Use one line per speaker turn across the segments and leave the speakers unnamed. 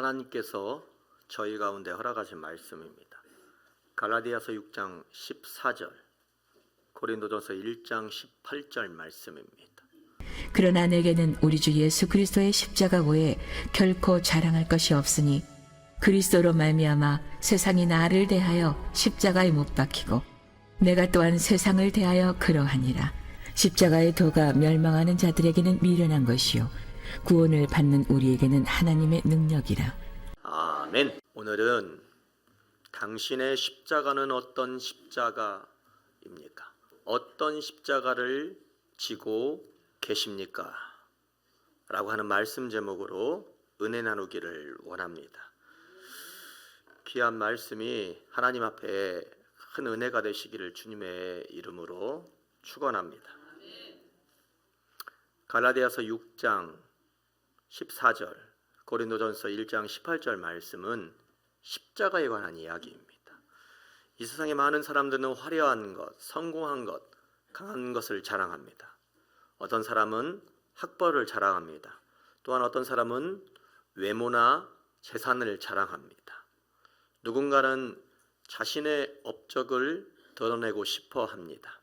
하나님께서 저희 가운데 허락하신 말씀입니다. 갈라디아서 6장 14절, 고린도전서 1장 18절 말씀입니다.
그러나 내게는 우리 주 예수 그리스도의 십자가 외에 결코 자랑할 것이 없으니 그리스도로 말미암아 세상이 나를 대하여 십자가에 못 박히고 내가 또한 세상을 대하여 그러하니라. 십자가의 도가 멸망하는 자들에게는 미련한 것이요 구원을 받는 우리에게는 하나님의 능력이라.
아멘. 오늘은 당신의 십자가는 어떤 십자가입니까? 어떤 십자가를 지고 계십니까? 라고 하는 말씀 제목으로 은혜 나누기를 원합니다. 귀한 말씀이 하나님 앞에 큰 은혜가 되시기를 주님의 이름으로 축원합니다. 갈라디아서 6장 14절, 고린도전서 1장 18절 말씀은 십자가에 관한 이야기입니다. 이 세상에 많은 사람들은 화려한 것, 성공한 것, 강한 것을 자랑합니다. 어떤 사람은 학벌을 자랑합니다. 또한 어떤 사람은 외모나 재산을 자랑합니다. 누군가는 자신의 업적을 드러내고 싶어 합니다.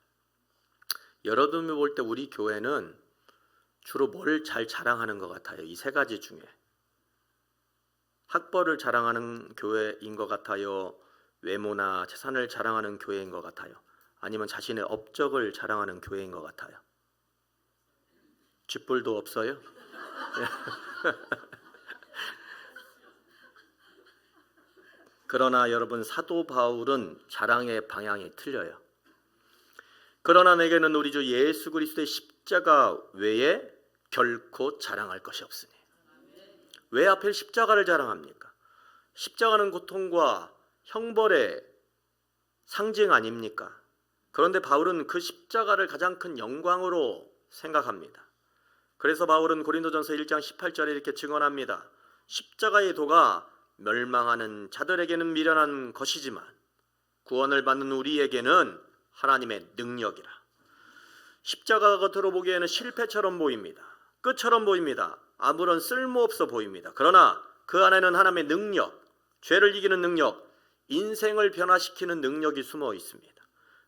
여러분이 볼 때 우리 교회는 주로 뭘 잘 자랑하는 것 같아요? 이 세 가지 중에 학벌을 자랑하는 교회인 것 같아요? 외모나 재산을 자랑하는 교회인 것 같아요? 아니면 자신의 업적을 자랑하는 교회인 것 같아요? 쥐뿔도 없어요? 그러나 여러분, 사도 바울은 자랑의 방향이 틀려요. 그러나 내게는 우리 주 예수 그리스도의 십자가 외에 결코 자랑할 것이 없으니. 왜 하필 십자가를 자랑합니까? 십자가는 고통과 형벌의 상징 아닙니까? 그런데 바울은 그 십자가를 가장 큰 영광으로 생각합니다. 그래서 바울은 고린도전서 1장 18절에 이렇게 증언합니다. 십자가의 도가 멸망하는 자들에게는 미련한 것이지만 구원을 받는 우리에게는 하나님의 능력이라. 십자가가 겉으로 보기에는 실패처럼 보입니다. 끝처럼 보입니다. 아무런 쓸모없어 보입니다. 그러나 그 안에는 하나님의 능력, 죄를 이기는 능력, 인생을 변화시키는 능력이 숨어 있습니다.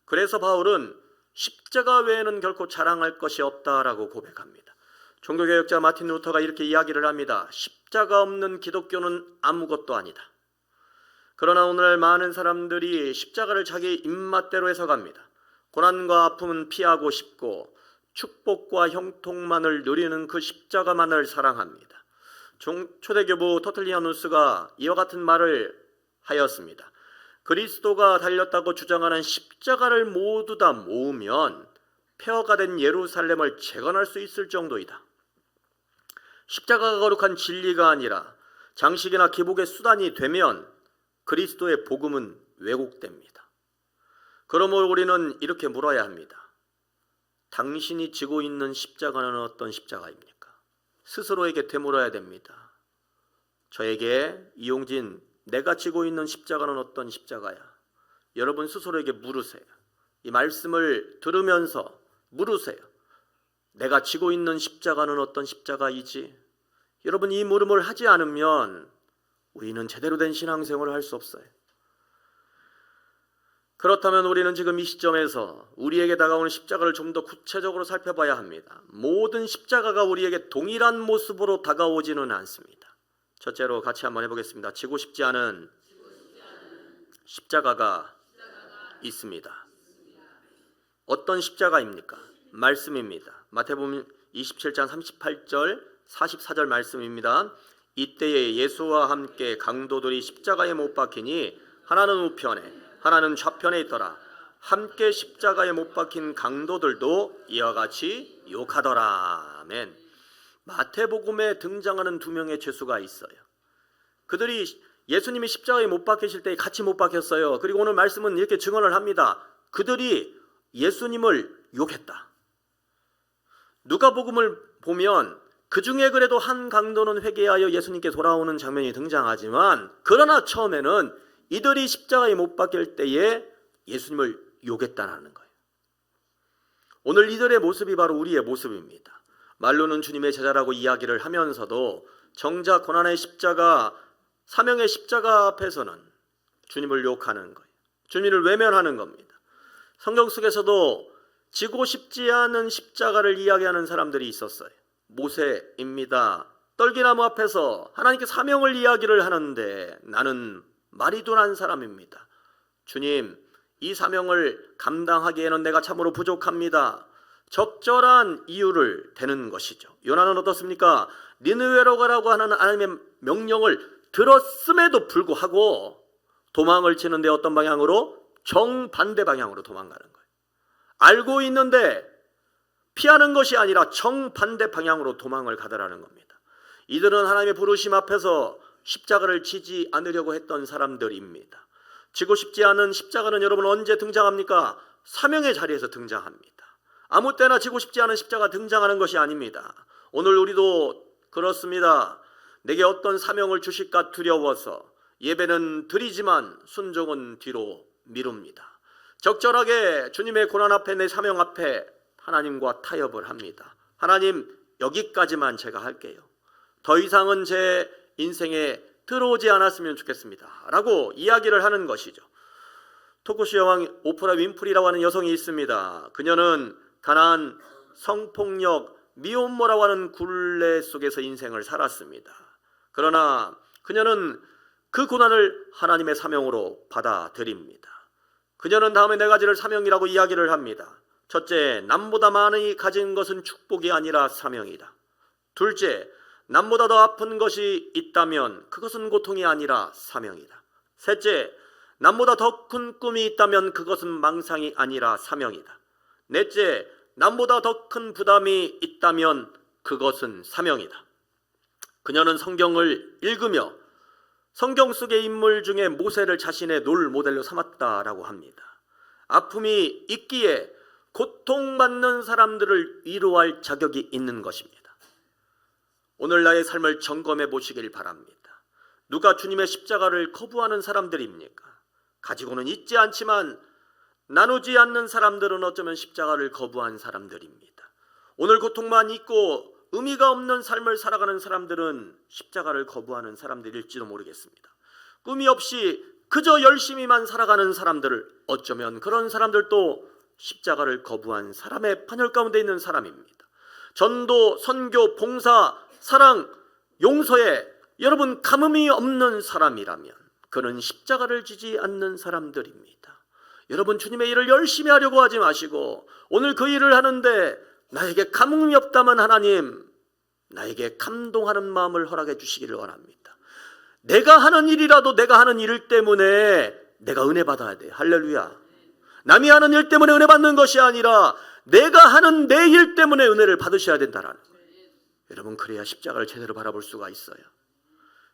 그래서 바울은 십자가 외에는 결코 자랑할 것이 없다라고 고백합니다. 종교개혁자 마틴 루터가 이렇게 이야기를 합니다. 십자가 없는 기독교는 아무것도 아니다. 그러나 오늘날 많은 사람들이 십자가를 자기 입맛대로 해석합니다. 고난과 아픔은 피하고 싶고 축복과 형통만을 누리는 그 십자가만을 사랑합니다. 초대교부 터틀리아누스가 이와 같은 말을 하였습니다. 그리스도가 달렸다고 주장하는 십자가를 모두 다 모으면 폐허가 된 예루살렘을 재건할 수 있을 정도이다. 십자가가 거룩한 진리가 아니라 장식이나 기복의 수단이 되면 그리스도의 복음은 왜곡됩니다. 그러므로 우리는 이렇게 물어야 합니다. 당신이 지고 있는 십자가는 어떤 십자가입니까? 스스로에게 되물어야 됩니다. 저에게 이용진, 내가 지고 있는 십자가는 어떤 십자가야? 여러분 스스로에게 물으세요. 이 말씀을 들으면서 물으세요. 내가 지고 있는 십자가는 어떤 십자가이지? 여러분, 이 물음을 하지 않으면 우리는 제대로 된 신앙생활을 할 수 없어요. 그렇다면 우리는 지금 이 시점에서 우리에게 다가오는 십자가를 좀 더 구체적으로 살펴봐야 합니다. 모든 십자가가 우리에게 동일한 모습으로 다가오지는 않습니다. 첫째로 같이 한번 해보겠습니다. 지고 싶지 않은 십자가가 있습니다. 어떤 십자가입니까? 말씀입니다. 마태복음 27장 38절 44절 말씀입니다. 이때에 예수와 함께 강도들이 십자가에 못 박히니 하나는 우편에 하나는 좌편에 있더라. 함께 십자가에 못 박힌 강도들도 이와 같이 욕하더라. 아멘. 마태복음에 등장하는 두 명의 죄수가 있어요. 그들이 예수님이 십자가에 못 박히실 때 같이 못 박혔어요. 그리고 오늘 말씀은 이렇게 증언을 합니다. 그들이 예수님을 욕했다. 누가복음을 보면 그 중에 그래도 한 강도는 회개하여 예수님께 돌아오는 장면이 등장하지만, 그러나 처음에는 이들이 십자가에 못 박힐 때에 예수님을 욕했다는 거예요. 오늘 이들의 모습이 바로 우리의 모습입니다. 말로는 주님의 제자라고 이야기를 하면서도 정작 고난의 십자가 사명의 십자가 앞에서는 주님을 욕하는 거예요. 주님을 외면하는 겁니다. 성경 속에서도 지고 싶지 않은 십자가를 이야기하는 사람들이 있었어요. 모세입니다. 떨기나무 앞에서 하나님께 사명을 이야기를 하는데 나는 말이 둔한 사람입니다. 주님, 이 사명을 감당하기에는 내가 참으로 부족합니다. 적절한 이유를 대는 것이죠. 요나는 어떻습니까? 니느웨로 가라고 하는 하나님의 명령을 들었음에도 불구하고 도망을 치는데 어떤 방향으로? 정반대 방향으로 도망가는 거예요. 알고 있는데 피하는 것이 아니라 정반대 방향으로 도망을 가더라는 겁니다. 이들은 하나님의 부르심 앞에서 십자가를 지지 않으려고 했던 사람들입니다. 지고 싶지 않은 십자가는 여러분 언제 등장합니까? 사명의 자리에서 등장합니다. 아무 때나 지고 싶지 않은 십자가 등장하는 것이 아닙니다. 오늘 우리도 그렇습니다. 내게 어떤 사명을 주실까 두려워서 예배는 드리지만 순종은 뒤로 미룹니다. 적절하게 주님의 고난 앞에 내 사명 앞에 하나님과 타협을 합니다. 하나님, 여기까지만 제가 할게요. 더 이상은 제 인생에 들어오지 않았으면 좋겠습니다 라고 이야기를 하는 것이죠. 토크쇼 여왕 오프라 윈프리라고 하는 여성이 있습니다. 그녀는 가난, 성폭력, 미혼모라고 하는 굴레 속에서 인생을 살았습니다. 그러나 그녀는 그 고난을 하나님의 사명으로 받아들입니다. 그녀는 다음에 네 가지를 사명이라고 이야기를 합니다. 첫째, 남보다 많이 가진 것은 축복이 아니라 사명이다. 둘째, 남보다 더 아픈 것이 있다면 그것은 고통이 아니라 사명이다. 셋째, 남보다 더 큰 꿈이 있다면 그것은 망상이 아니라 사명이다. 넷째, 남보다 더 큰 부담이 있다면 그것은 사명이다. 그녀는 성경을 읽으며 성경 속의 인물 중에 모세를 자신의 롤 모델로 삼았다라고 합니다. 아픔이 있기에 고통받는 사람들을 위로할 자격이 있는 것입니다. 오늘 나의 삶을 점검해 보시길 바랍니다. 누가 주님의 십자가를 거부하는 사람들입니까? 가지고는 있지 않지만 나누지 않는 사람들은 어쩌면 십자가를 거부한 사람들입니다. 오늘 고통만 있고 의미가 없는 삶을 살아가는 사람들은 십자가를 거부하는 사람들일지도 모르겠습니다. 꿈이 없이 그저 열심히만 살아가는 사람들을 어쩌면 그런 사람들도 십자가를 거부한 사람의 판열 가운데 있는 사람입니다. 전도, 선교, 봉사, 사랑, 용서에 여러분 가뭄이 없는 사람이라면 그는 십자가를 지지 않는 사람들입니다. 여러분 주님의 일을 열심히 하려고 하지 마시고 오늘 그 일을 하는데 나에게 가뭄이 없다면 하나님 나에게 감동하는 마음을 허락해 주시기를 원합니다. 내가 하는 일이라도 내가 하는 일 때문에 내가 은혜 받아야 돼. 할렐루야. 남이 하는 일 때문에 은혜 받는 것이 아니라 내가 하는 내 일 때문에 은혜를 받으셔야 된다라는 거예요. 여러분 그래야 십자가를 제대로 바라볼 수가 있어요.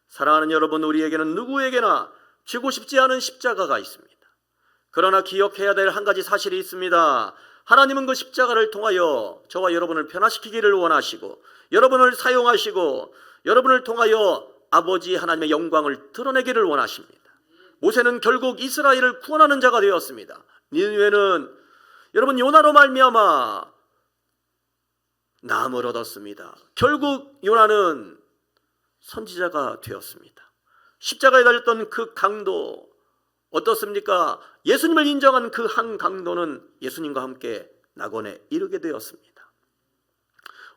사랑하는 여러분, 우리에게는 누구에게나 지고 싶지 않은 십자가가 있습니다. 그러나 기억해야 될 한 가지 사실이 있습니다. 하나님은 그 십자가를 통하여 저와 여러분을 변화시키기를 원하시고 여러분을 사용하시고 여러분을 통하여 아버지 하나님의 영광을 드러내기를 원하십니다. 모세는 결국 이스라엘을 구원하는 자가 되었습니다. 니느웨는 여러분 요나로 말미암아 남을 얻었습니다. 결국 요나는 선지자가 되었습니다. 십자가에 달렸던 그 강도 어떻습니까? 예수님을 인정한 그 한 강도는 예수님과 함께 낙원에 이르게 되었습니다.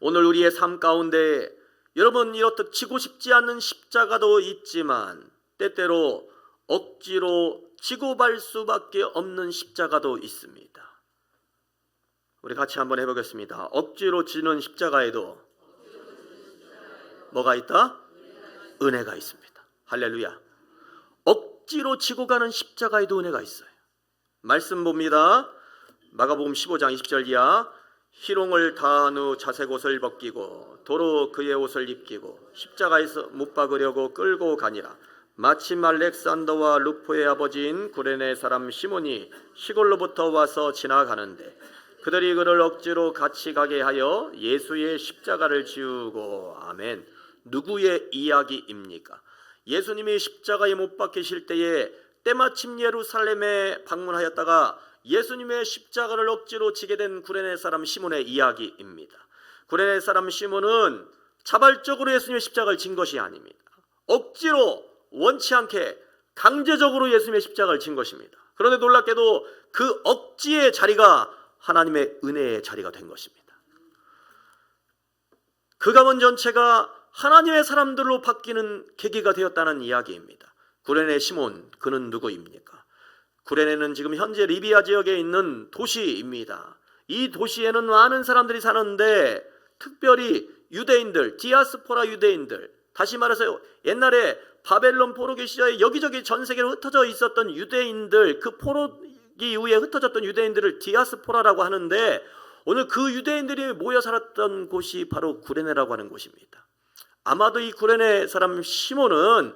오늘 우리의 삶 가운데 여러분 이렇듯 지고 싶지 않은 십자가도 있지만 때때로 억지로 지고 갈 수밖에 없는 십자가도 있습니다. 우리 같이 한번 해보겠습니다. 억지로 지는 십자가에도 뭐가 있다? 은혜가 있습니다. 할렐루야. 억지로 지고 가는 십자가에도 은혜가 있어요. 말씀 봅니다. 마가복음 15장 20절 이하. 희롱을 다한 후 자색 옷을 벗기고 도로 그의 옷을 입히고 십자가에서 못 박으려고 끌고 가니라. 마침 알렉산더와 루포의 아버지인 구레네 사람 시몬이 시골로부터 와서 지나가는데 그들이 그를 억지로 같이 가게 하여 예수의 십자가를 지우고. 아멘. 누구의 이야기입니까? 예수님이 십자가에 못 박히실 때에 때마침 예루살렘에 방문하였다가 예수님의 십자가를 억지로 지게 된 구레네 사람 시몬의 이야기입니다. 구레네 사람 시몬은 자발적으로 예수님의 십자가를 진 것이 아닙니다. 억지로 원치 않게 강제적으로 예수님의 십자가를 진 것입니다. 그런데 놀랍게도 그 억지의 자리가 하나님의 은혜의 자리가 된 것입니다. 그 가문 전체가 하나님의 사람들로 바뀌는 계기가 되었다는 이야기입니다. 구레네 시몬, 그는 누구입니까? 구레네는 지금 현재 리비아 지역에 있는 도시입니다. 이 도시에는 많은 사람들이 사는데 특별히 유대인들, 디아스포라 유대인들, 다시 말해서 옛날에 바벨론 포로기 시절에 여기저기 전 세계로 흩어져 있었던 유대인들, 그 포로기 이후에 흩어졌던 유대인들을 디아스포라라고 하는데, 오늘 그 유대인들이 모여 살았던 곳이 바로 구레네라고 하는 곳입니다. 아마도 이 구레네 사람 시몬은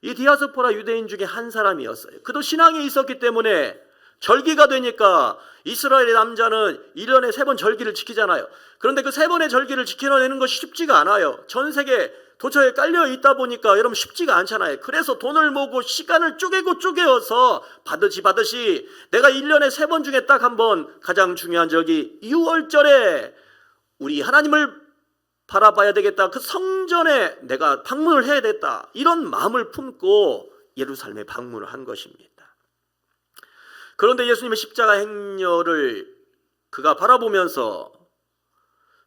이 디아스포라 유대인 중에 한 사람이었어요. 그도 신앙이 있었기 때문에 절기가 되니까 이스라엘의 남자는 1년에 3번 절기를 지키잖아요. 그런데 그 3번의 절기를 지켜내는 것이 쉽지가 않아요. 전 세계 도처에 깔려 있다 보니까 여러분 쉽지가 않잖아요. 그래서 돈을 모으고 시간을 쪼개어서 받으시 내가 1년에 3번 중에 딱 한 번 가장 중요한 절기 6월절에 우리 하나님을 바라봐야 되겠다. 그 성전에 내가 방문을 해야 됐다. 이런 마음을 품고 예루살렘에 방문을 한 것입니다. 그런데 예수님의 십자가 행렬을 그가 바라보면서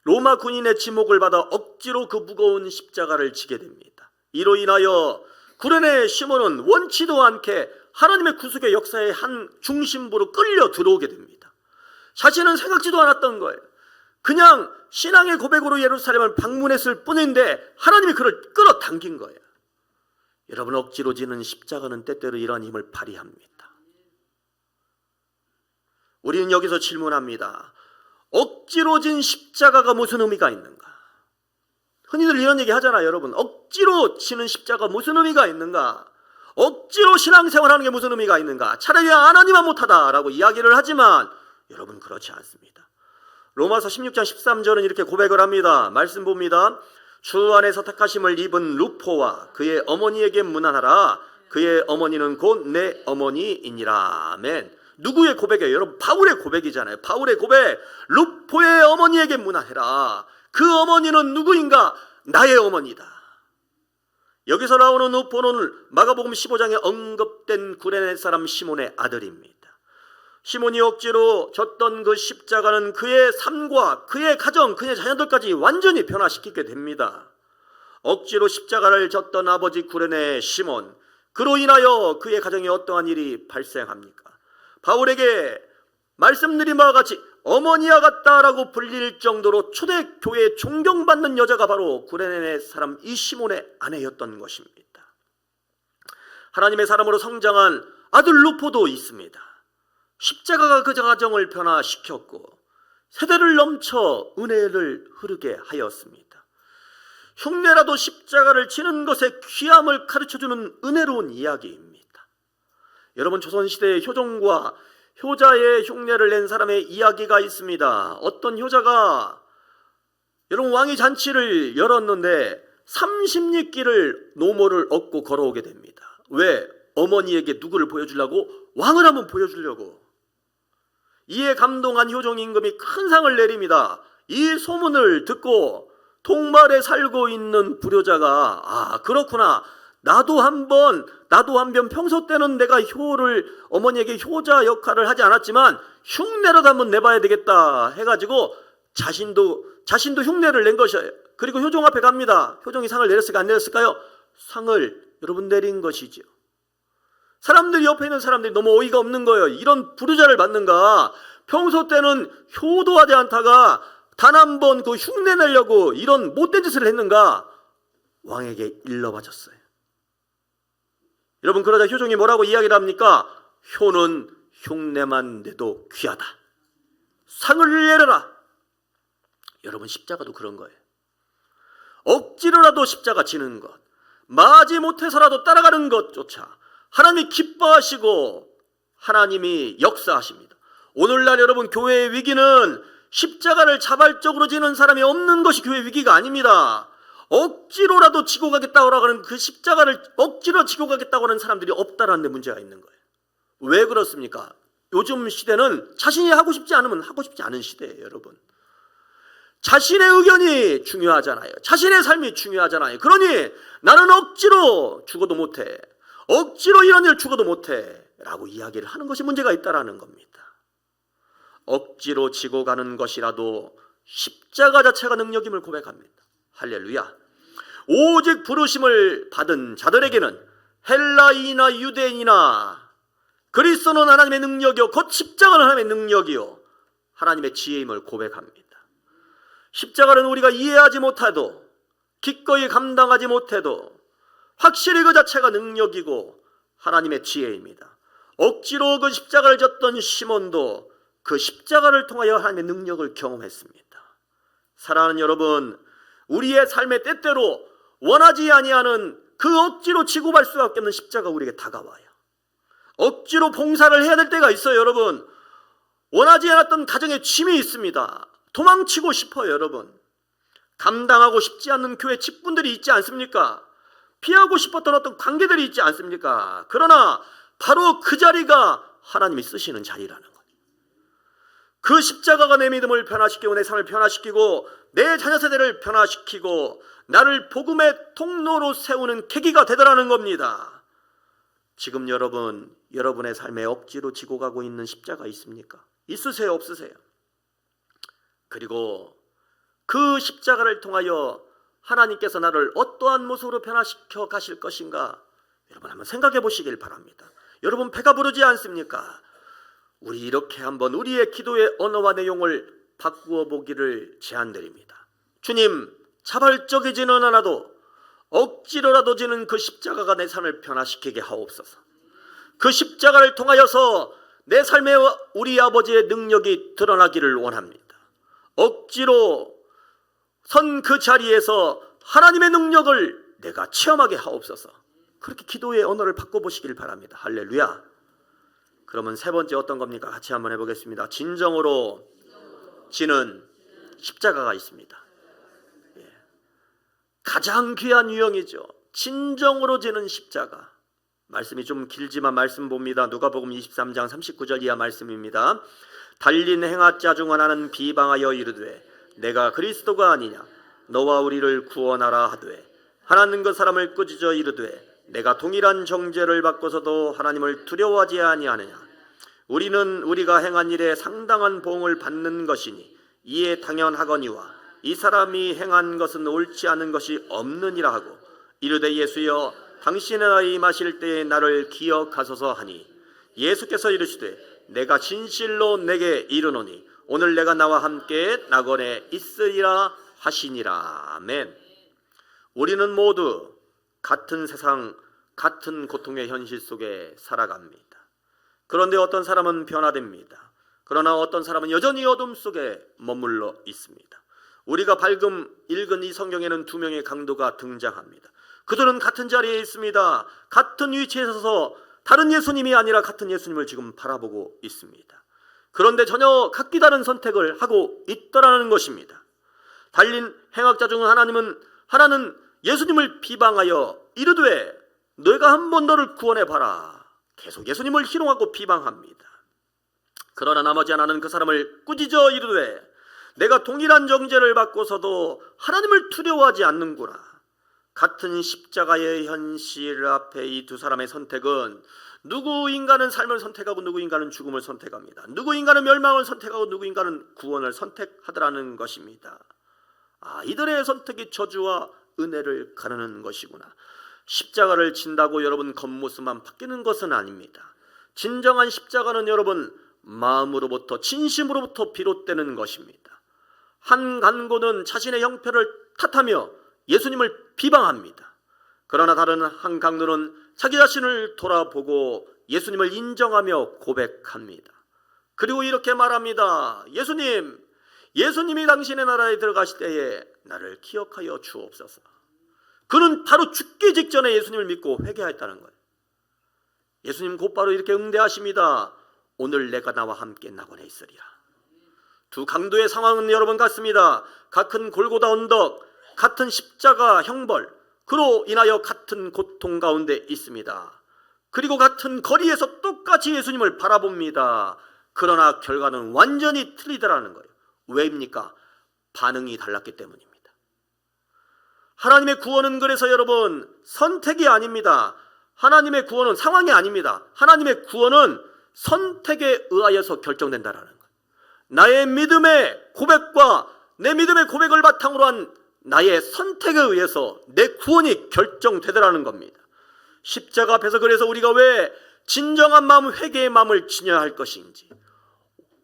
로마 군인의 지목을 받아 억지로 그 무거운 십자가를 지게 됩니다. 이로 인하여 구레네 시몬은 원치도 않게 하나님의 구속의 역사의 한 중심부로 끌려 들어오게 됩니다. 자신은 생각지도 않았던 거예요. 그냥 신앙의 고백으로 예루살렘을 방문했을 뿐인데 하나님이 그를 끌어당긴 거예요. 여러분, 억지로 지는 십자가는 때때로 이러한 힘을 발휘합니다. 우리는 여기서 질문합니다. 억지로 진 십자가가 무슨 의미가 있는가? 흔히들 이런 얘기 하잖아요, 여러분. 억지로 지는 십자가 무슨 의미가 있는가? 억지로 신앙생활하는 게 무슨 의미가 있는가? 차라리 안 하니만 못하다라고 이야기를 하지만 여러분, 그렇지 않습니다. 로마서 16장 13절은 이렇게 고백을 합니다. 말씀 봅니다. 주 안에서 택하심을 입은 루포와 그의 어머니에게 문안하라. 그의 어머니는 곧 내 어머니이니라. 아멘. 누구의 고백이에요? 여러분, 바울의 고백이잖아요. 바울의 고백. 루포의 어머니에게 문안해라. 그 어머니는 누구인가? 나의 어머니다. 여기서 나오는 루포는 마가복음 15장에 언급된 구레네 사람 시몬의 아들입니다. 시몬이 억지로 졌던 그 십자가는 그의 삶과 그의 가정, 그의 자녀들까지 완전히 변화시키게 됩니다. 억지로 십자가를 졌던 아버지 구레네 시몬, 그로 인하여 그의 가정에 어떠한 일이 발생합니까? 바울에게 말씀드린 바와 같이 어머니와 같다라고 불릴 정도로 초대교회에 존경받는 여자가 바로 구레네 사람 이 시몬의 아내였던 것입니다. 하나님의 사람으로 성장한 아들 루포도 있습니다. 십자가가 그 가정을 변화시켰고 세대를 넘쳐 은혜를 흐르게 하였습니다. 흉내라도 십자가를 지는 것의 귀함을 가르쳐주는 은혜로운 이야기입니다. 여러분, 조선시대의 효종과 효자의 흉내를 낸 사람의 이야기가 있습니다. 어떤 효자가 여러분 왕이 잔치를 열었는데 30리길을 노모를 얻고 걸어오게 됩니다. 왜? 어머니에게 누구를 보여주려고? 왕을 한번 보여주려고. 이에 감동한 효종 임금이 큰 상을 내립니다. 이 소문을 듣고 동말에 살고 있는 불효자가 그렇구나. 나도 한번 평소 때는 내가 어머니에게 효자 역할을 하지 않았지만 흉내라도 한번 내봐야 되겠다 해가지고 자신도 흉내를 낸 것이에요. 그리고 효종 앞에 갑니다. 효종이 상을 내렸을까 안 내렸을까요? 상을 여러분 내린 것이죠. 사람들이 옆에 있는 사람들이 너무 어이가 없는 거예요. 이런 불효자를 받는가? 평소 때는 효도하지 않다가 단 한 번 그 흉내 내려고 이런 못된 짓을 했는가? 왕에게 일러바쳤어요. 여러분, 그러자 효종이 뭐라고 이야기를 합니까? 효는 흉내만 내도 귀하다. 상을 내려라. 여러분, 십자가도 그런 거예요. 억지로라도 십자가 지는 것, 마지 못해서라도 따라가는 것조차 하나님이 기뻐하시고 하나님이 역사하십니다. 오늘날 여러분, 교회의 위기는 십자가를 자발적으로 지는 사람이 없는 것이 교회의 위기가 아닙니다. 억지로라도 지고 가겠다고 하는 그 십자가를 억지로 지고 가겠다고 하는 사람들이 없다라는 데 문제가 있는 거예요. 왜 그렇습니까? 요즘 시대는 자신이 하고 싶지 않으면 하고 싶지 않은 시대예요, 여러분. 자신의 의견이 중요하잖아요. 자신의 삶이 중요하잖아요. 그러니 나는 억지로 죽어도 못해, 억지로 이런 일 죽어도 못해 라고 이야기를 하는 것이 문제가 있다는 겁니다. 억지로 지고 가는 것이라도 십자가 자체가 능력임을 고백합니다. 할렐루야. 오직 부르심을 받은 자들에게는 헬라인이나 유대인이나 그리스도는 하나님의 능력이요 곧 십자가는 하나님의 능력이요 하나님의 지혜임을 고백합니다. 십자가는 우리가 이해하지 못해도, 기꺼이 감당하지 못해도 확실히 그 자체가 능력이고 하나님의 지혜입니다. 억지로 그 십자가를 졌던 시몬도 그 십자가를 통하여 하나님의 능력을 경험했습니다. 사랑하는 여러분, 우리의 삶의 때때로 원하지 아니하는 그 억지로 지고 갈 수밖에 없는 십자가 우리에게 다가와요. 억지로 봉사를 해야 될 때가 있어요. 여러분, 원하지 않았던 가정에 짐이 있습니다. 도망치고 싶어요. 여러분, 감당하고 싶지 않는 교회 직분들이 있지 않습니까? 피하고 싶었던 어떤 관계들이 있지 않습니까? 그러나 바로 그 자리가 하나님이 쓰시는 자리라는 거예요. 그 십자가가 내 믿음을 변화시키고 내 삶을 변화시키고 내 자녀 세대를 변화시키고 나를 복음의 통로로 세우는 계기가 되더라는 겁니다. 지금 여러분의 삶에 억지로 지고 가고 있는 십자가 있습니까? 있으세요? 없으세요? 그리고 그 십자가를 통하여 하나님께서 나를 어떠한 모습으로 변화시켜 가실 것인가? 여러분 한번 생각해 보시길 바랍니다. 여러분 배가 부르지 않습니까? 우리 이렇게 한번 우리의 기도의 언어와 내용을 바꾸어 보기를 제안드립니다. 주님, 자발적이지는 않아도 억지로라도 지는 그 십자가가 내 삶을 변화시키게 하옵소서. 그 십자가를 통하여서 내 삶에 우리 아버지의 능력이 드러나기를 원합니다. 억지로 선 그 자리에서 하나님의 능력을 내가 체험하게 하옵소서. 그렇게 기도의 언어를 바꿔보시길 바랍니다. 할렐루야. 그러면 세 번째 어떤 겁니까? 같이 한번 해보겠습니다. 진정으로 지는 십자가가 있습니다. 예. 가장 귀한 유형이죠. 진정으로 지는 십자가. 말씀이 좀 길지만 말씀 봅니다. 누가복음 23장 39절 이하 말씀입니다. 달린 행하자 중 하나는 비방하여 이르되 내가 그리스도가 아니냐 너와 우리를 구원하라 하되 하나는 그 사람을 꾸짖어 이르되 내가 동일한 정죄를 받고서도 하나님을 두려워하지 아니하느냐 우리는 우리가 행한 일에 상당한 보응을 받는 것이니 이에 당연하거니와 이 사람이 행한 것은 옳지 않은 것이 없느니라 하고 이르되 예수여 당신의 나이 마실 때에 나를 기억하소서 하니 예수께서 이르시되 내가 진실로 내게 이르노니 오늘 내가 나와 함께 낙원에 있으리라 하시니라. 아멘. 우리는 모두 같은 세상, 같은 고통의 현실 속에 살아갑니다. 그런데 어떤 사람은 변화됩니다. 그러나 어떤 사람은 여전히 어둠 속에 머물러 있습니다. 우리가 읽은 이 성경에는 두 명의 강도가 등장합니다. 그들은 같은 자리에 있습니다. 같은 위치에 서서 다른 예수님이 아니라 같은 예수님을 지금 바라보고 있습니다. 그런데 전혀 각기 다른 선택을 하고 있더라는 것입니다. 달린 행악자 중 하나는 예수님을 비방하여 이르되 내가 한번 너를 구원해봐라. 계속 예수님을 희롱하고 비방합니다. 그러나 나머지 하나는 그 사람을 꾸짖어 이르되 내가 동일한 정죄를 받고서도 하나님을 두려워하지 않는구나. 같은 십자가의 현실 앞에 이 두 사람의 선택은 누구 인간은 삶을 선택하고 누구 인간은 죽음을 선택합니다. 누구 인간은 멸망을 선택하고 누구 인간은 구원을 선택하더라는 것입니다. 이들의 선택이 저주와 은혜를 가르는 것이구나. 십자가를 진다고 여러분 겉모습만 바뀌는 것은 아닙니다. 진정한 십자가는 여러분 마음으로부터 진심으로부터 비롯되는 것입니다. 한 간고는 자신의 형편을 탓하며 예수님을 비방합니다. 그러나 다른 한 강도는 자기 자신을 돌아보고 예수님을 인정하며 고백합니다. 그리고 이렇게 말합니다. 예수님이 당신의 나라에 들어가실 때에 나를 기억하여 주옵소서. 그는 바로 죽기 직전에 예수님을 믿고 회개했다는 거예요. 예수님 곧바로 이렇게 응대하십니다. 오늘 내가 나와 함께 낙원에 있으리라. 두 강도의 상황은 여러분 같습니다. 같은 골고다 언덕, 같은 십자가 형벌, 그로 인하여 같은 고통 가운데 있습니다. 그리고 같은 거리에서 똑같이 예수님을 바라봅니다. 그러나 결과는 완전히 틀리더라는 거예요. 왜입니까? 반응이 달랐기 때문입니다. 하나님의 구원은 그래서 여러분 선택이 아닙니다. 하나님의 구원은 상황이 아닙니다. 하나님의 구원은 선택에 의하여서 결정된다라는 것. 나의 믿음의 고백과 내 믿음의 고백을 바탕으로 한 나의 선택에 의해서 내 구원이 결정되더라는 겁니다. 십자가 앞에서 그래서 우리가 왜 진정한 마음, 회개의 마음을 지녀야 할 것인지,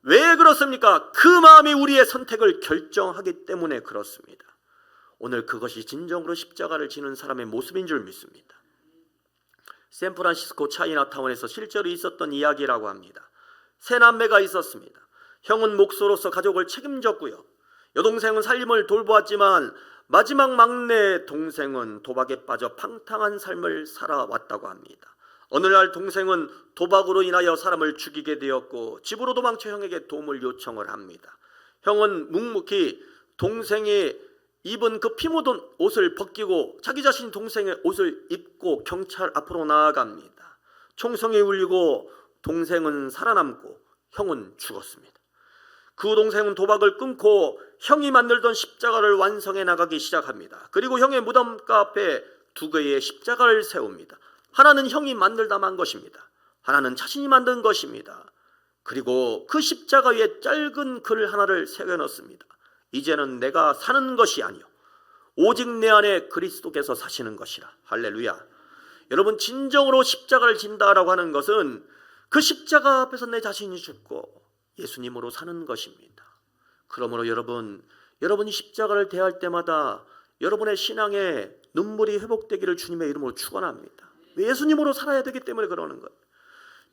왜 그렇습니까? 그 마음이 우리의 선택을 결정하기 때문에 그렇습니다. 오늘 그것이 진정으로 십자가를 지는 사람의 모습인 줄 믿습니다. 샌프란시스코 차이나타운에서 실제로 있었던 이야기라고 합니다. 세 남매가 있었습니다. 형은 목소로서 가족을 책임졌고요. 여동생은 살림을 돌보았지만 마지막 막내 동생은 도박에 빠져 팡탕한 삶을 살아왔다고 합니다. 어느 날 동생은 도박으로 인하여 사람을 죽이게 되었고 집으로 도망쳐 형에게 도움을 요청을 합니다. 형은 묵묵히 동생이 입은 그 피 묻은 옷을 벗기고 자기 자신 동생의 옷을 입고 경찰 앞으로 나아갑니다. 총성이 울리고 동생은 살아남고 형은 죽었습니다. 그 동생은 도박을 끊고 형이 만들던 십자가를 완성해 나가기 시작합니다. 그리고 형의 무덤가 앞에 두 개의 십자가를 세웁니다. 하나는 형이 만들다 만 것입니다. 하나는 자신이 만든 것입니다. 그리고 그 십자가 위에 짧은 글 하나를 새겨 넣습니다. 이제는 내가 사는 것이 아니요 오직 내 안에 그리스도께서 사시는 것이라. 할렐루야. 여러분, 진정으로 십자가를 진다라고 하는 것은 그 십자가 앞에서 내 자신이 죽고 예수님으로 사는 것입니다. 그러므로 여러분이 십자가를 대할 때마다 여러분의 신앙에 눈물이 회복되기를 주님의 이름으로 축원합니다. 예수님으로 살아야 되기 때문에 그러는 것.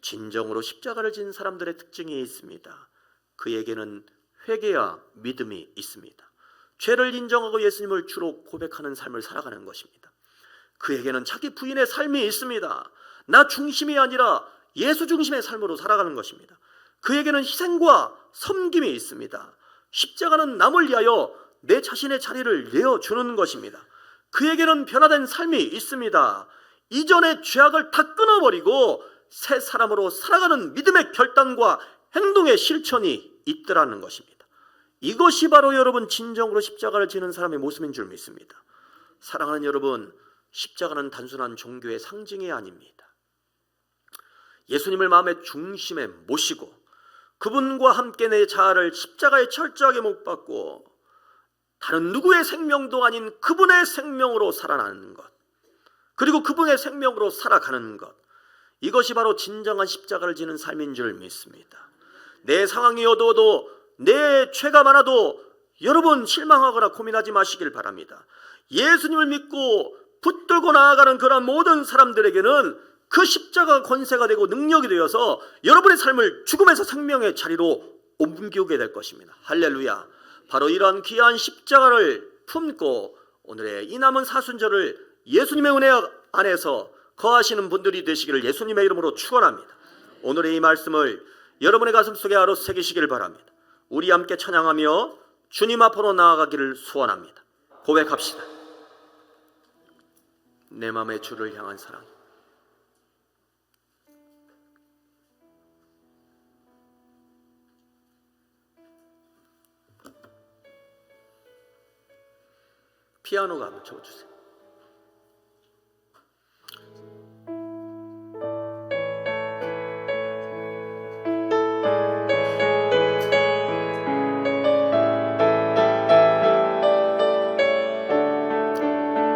진정으로 십자가를 진 사람들의 특징이 있습니다. 그에게는 회개와 믿음이 있습니다. 죄를 인정하고 예수님을 주로 고백하는 삶을 살아가는 것입니다. 그에게는 자기 부인의 삶이 있습니다. 나 중심이 아니라 예수 중심의 삶으로 살아가는 것입니다. 그에게는 희생과 섬김이 있습니다. 십자가는 남을 위하여 내 자신의 자리를 내어주는 것입니다. 그에게는 변화된 삶이 있습니다. 이전의 죄악을 다 끊어버리고 새 사람으로 살아가는 믿음의 결단과 행동의 실천이 있더라는 것입니다. 이것이 바로 여러분 진정으로 십자가를 지는 사람의 모습인 줄 믿습니다. 사랑하는 여러분, 십자가는 단순한 종교의 상징이 아닙니다. 예수님을 마음의 중심에 모시고 그분과 함께 내 자아를 십자가에 철저하게 못 박고 다른 누구의 생명도 아닌 그분의 생명으로 살아나는 것, 그리고 그분의 생명으로 살아가는 것, 이것이 바로 진정한 십자가를 지는 삶인 줄 믿습니다. 내 상황이 어두워도 내 죄가 많아도 여러분 실망하거나 고민하지 마시길 바랍니다. 예수님을 믿고 붙들고 나아가는 그런 모든 사람들에게는 그 십자가 권세가 되고 능력이 되어서 여러분의 삶을 죽음에서 생명의 자리로 옮기게 될 것입니다. 할렐루야. 바로 이러한 귀한 십자가를 품고 오늘의 이 남은 사순절을 예수님의 은혜 안에서 거하시는 분들이 되시기를 예수님의 이름으로 축원합니다. 오늘의 이 말씀을 여러분의 가슴 속에 아로 새기시기를 바랍니다. 우리 함께 찬양하며 주님 앞으로 나아가기를 소원합니다. 고백합시다. 내 마음의 주를 향한 사랑. 피아노가 한번 쳐주세요.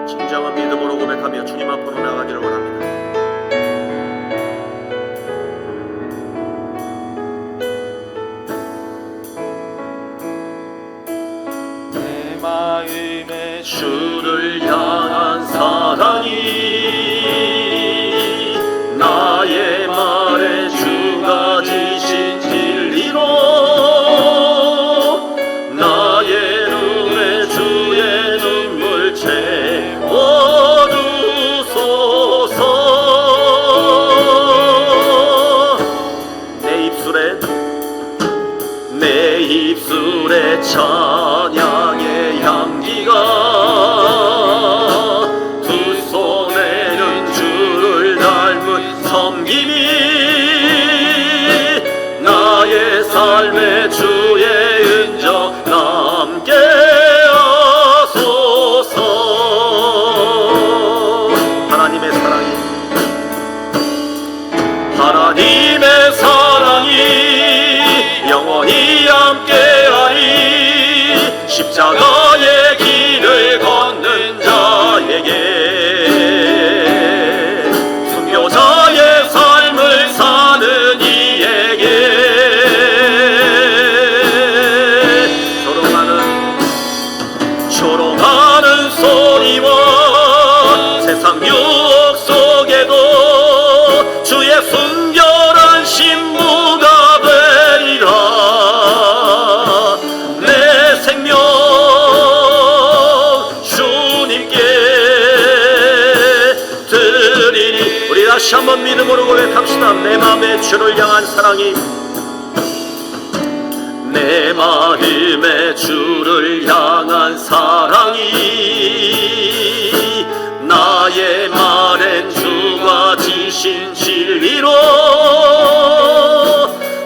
진정한 믿음으로 고백하며 주님 앞으로 나가기를 원합니다.
내 마음의
주를 향한 사랑이 나의 말에 주가 지신 진리로 나의 눈에 주의 눈물 채워주소서. 내 입술에 찬양의 향기가 두 손에 내 맘에 주를 향한 사랑이, 내 마음에 주를 향한 사랑이 나의 말엔 주가 지신 진리로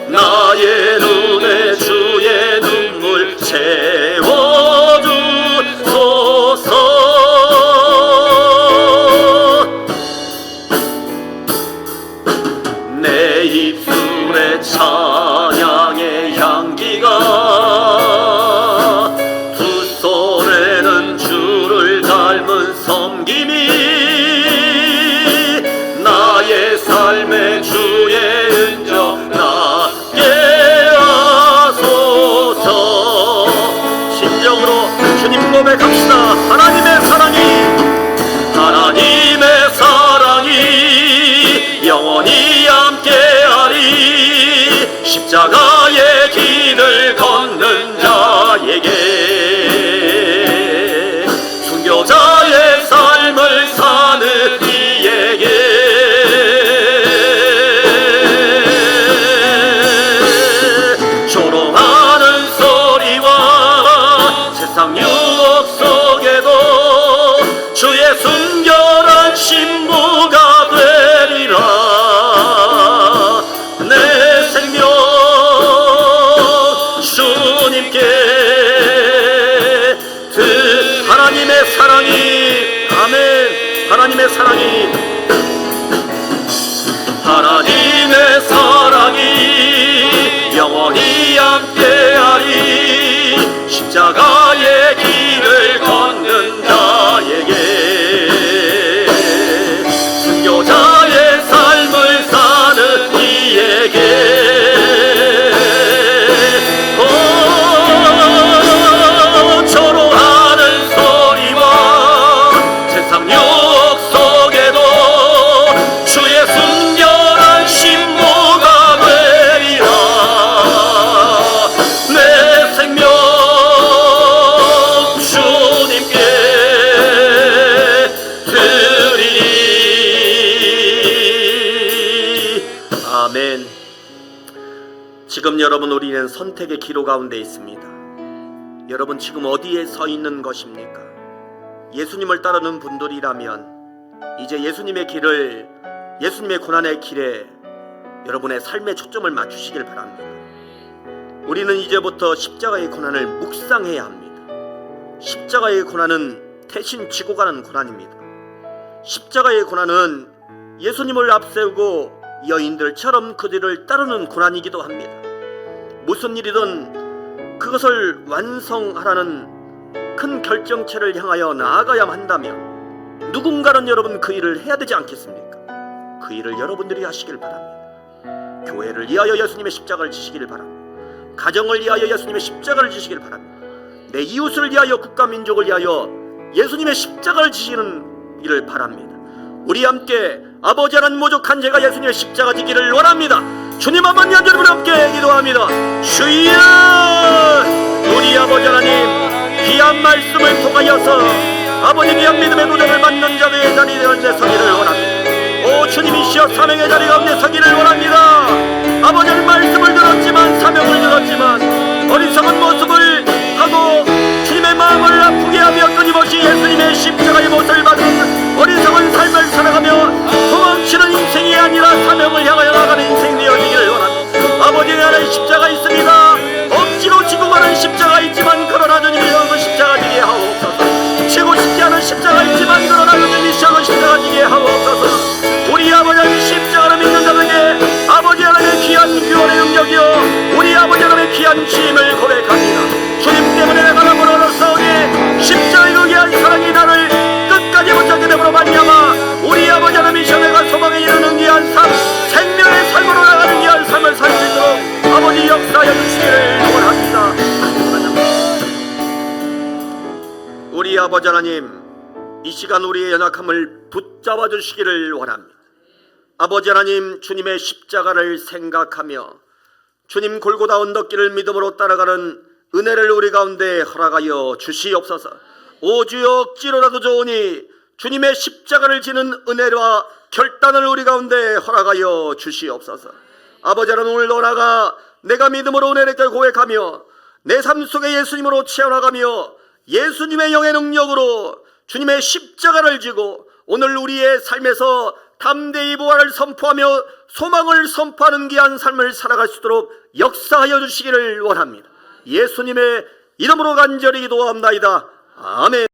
나의 눈에 주의 눈물 채워주소서. 내 입술에 찬양의 향기가 두 손에는 주를 닮은 섬김이 나의 삶의 주의 은정 나게 하소서. 진정으로 주님 고백합시다. 하나님의 사랑이, 하나님의 사랑이 영원히 함께하리. 십자가의 길을 걷는 자에게, 순교자의 삶을 사는 이에게 조롱하는 소리와 세상 유혹 속에도 주의 순결한 신부가 되리라. 내 생명 주님께 하나님의 사랑이, 아멘. 하나님의 사랑이, 하나님의 사랑이 영원히 함께하리. 십자가의 길을 걷는 자에게, 순교자의 삶을 사는 이에게 조롱하는 소리와 세상 유혹 속에도 주의 순결한 신부가 되리라. 내 생명 주님께 드리리. 아멘. 지금 여러분, 우리는 선택의 기로 가운데 있습니다. 여러분, 지금 어디에 서 있는 것입니까? 예수님을 따르는 분들이라면 이제 예수님의 길을, 예수님의 고난의 길에 여러분의 삶의 초점을 맞추시길 바랍니다. 우리는 이제부터 십자가의 고난을 묵상해야 합니다. 십자가의 고난은 대신 지고 가는 고난입니다. 십자가의 고난은 예수님을 앞세우고 여인들처럼 그 뒤를 따르는 고난이기도 합니다. 무슨 일이든 그것을 완성하라는 큰 결정체를 향하여 나아가야만 한다면 누군가는 여러분 그 일을 해야 되지 않겠습니까? 그 일을 여러분들이 하시길 바랍니다. 교회를 위하여 예수님의 십자가를 지시기를 바랍니다. 가정을 위하여 예수님의 십자가를 지시기를 바랍니다. 내 이웃을 위하여, 국가 민족을 위하여 예수님의 십자가를 지시는 일을 바랍니다. 우리 함께 아버지 하나님, 모족한 제가 예수님의 십자가 지기를 원합니다. 주님 한번 여러분 함께 기도합니다. 주여, 우리 아버지 하나님, 귀한 말씀을 통하여서 아버지 귀한 믿음의 도전을 받는 자들의 자리에 서기를 원합니다. 오 주님이시여, 사명의 자리 가운데 서기를 원합니다. 아버지 하나님, 말씀을 들었지만, 사명을 들었지만 어리석은 모습을 하고 주님의 마음을 아프게 하며 끊임없이 예수님의 십자가의 못을 받은 어리석은 삶을 살아가며 도망치는 인생이 아니라 사명을 향하여 나가는 인생 되어지기를 원합니다. 아버지 하나님, 십자가 있습니다. 억지로 지고 가는 십자가 있지만, 그러나 주님이 그 십자가 지게 하옵소서. 지고 싶지 않은 십자가 있지만, 그러나 주님이시여 그 십자가 지게 하옵소서. 우리 아버지 하나님, 십자가를 믿는 자들에게 아버지 하나님의 귀한 구원의 능력이요, 우리 아버지 하나님의 귀한 주임을 고백합니다. 주님 때문에 내가 남을 얻었사오니 십자가의 귀한 사랑이 나를 끝까지 붙잡게 되므로 말미암아 우리 아버지 하나님이시여 내가 소망에 이르는 귀한 삶, 생명의 삶으로 나가는 귀한 삶을 살 수 있도록 아버지 역사하여 주시기를 원합니다. 우리 아버지 하나님, 이 시간 우리의 연약함을 붙잡아 주시기를 원합니다. 아버지 하나님, 주님의 십자가를 생각하며 주님 골고다 언덕길을 믿음으로 따라가는 은혜를 우리 가운데 허락하여 주시옵소서. 오 주여, 억지로라도 좋으니 주님의 십자가를 지는 은혜와 결단을 우리 가운데 허락하여 주시옵소서. 아버지 하나님, 오늘 너라가 내가 믿음으로 은혜를 고백하며 내 삶 속에 예수님으로 채워나가며 예수님의 영의 능력으로 주님의 십자가를 지고 오늘 우리의 삶에서 담대히 부활을 선포하며 소망을 선포하는 귀한 삶을 살아갈 수 있도록 역사하여 주시기를 원합니다. 예수님의 이름으로 간절히 기도합나이다. 아멘.